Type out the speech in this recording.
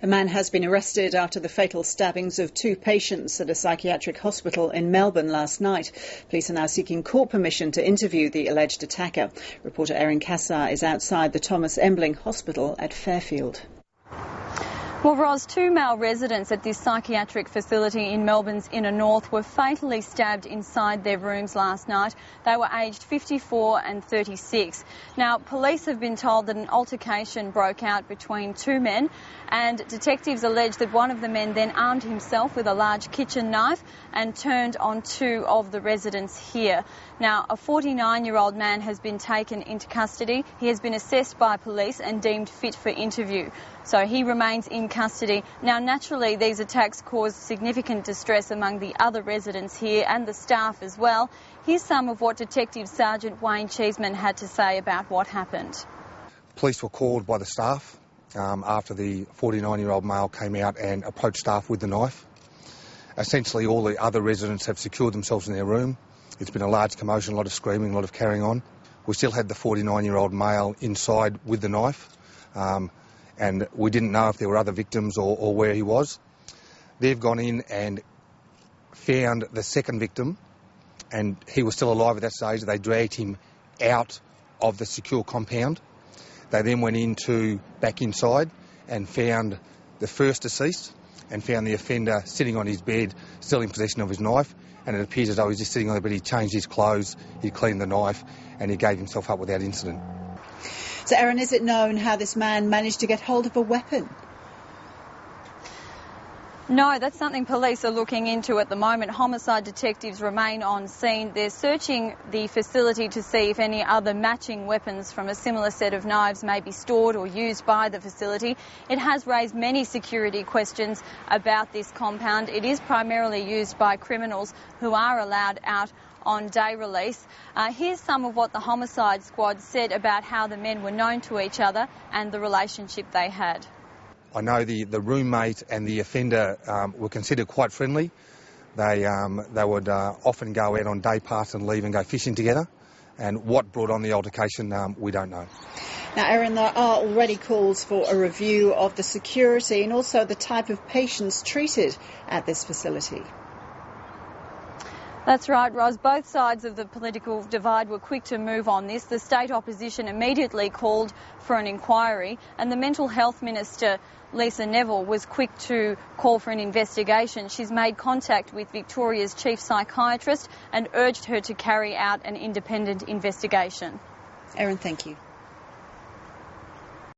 A man has been arrested after the fatal stabbings of 2 patients at a psychiatric hospital in Melbourne last night. Police are now seeking court permission to interview the alleged attacker. Reporter Erin Cassar is outside the Thomas Embling Hospital at Fairfield. Well, Ros, 2 male residents at this psychiatric facility in Melbourne's inner north were fatally stabbed inside their rooms last night. They were aged 54 and 36. Now, police have been told that an altercation broke out between 2 men, and detectives allege that one of the men then armed himself with a large kitchen knife and turned on 2 of the residents here. Now, a 49-year-old man has been taken into custody. He has been assessed by police and deemed fit for interview. So he remains in custody. Now, naturally, these attacks caused significant distress among the other residents here and the staff as well. Here's some of what Detective Sergeant Wayne Cheeseman had to say about what happened. Police were called by the staff after the 49-year-old male came out and approached staff with the knife. Essentially, all the other residents have secured themselves in their room. It's been a large commotion, a lot of screaming, a lot of carrying on. We still had the 49-year-old male inside with the knife. And we didn't know if there were other victims or where he was. They've gone in and found the second victim, and he was still alive at that stage. They dragged him out of the secure compound. They then went back inside and found the first deceased and found the offender sitting on his bed, still in possession of his knife, and it appears as though he was just sitting on the bed. He changed his clothes, he cleaned the knife, and he gave himself up without incident. So, Erin, is it known how this man managed to get hold of a weapon? No, that's something police are looking into at the moment. Homicide detectives remain on scene. They're searching the facility to see if any other matching weapons from a similar set of knives may be stored or used by the facility. It has raised many security questions about this compound. It is primarily used by criminals who are allowed out on day release. Here's some of what the homicide squad said about how the men were known to each other and the relationship they had. I know the roommate and the offender were considered quite friendly. They would often go out on day pass and leave and go fishing together. And what brought on the altercation, we don't know. Now, Erin, there are already calls for a review of the security and also the type of patients treated at this facility. That's right, Ros. Both sides of the political divide were quick to move on this. The state opposition immediately called for an inquiry, and the Mental Health Minister, Lisa Neville, was quick to call for an investigation. She's made contact with Victoria's chief psychiatrist and urged her to carry out an independent investigation. Erin, thank you.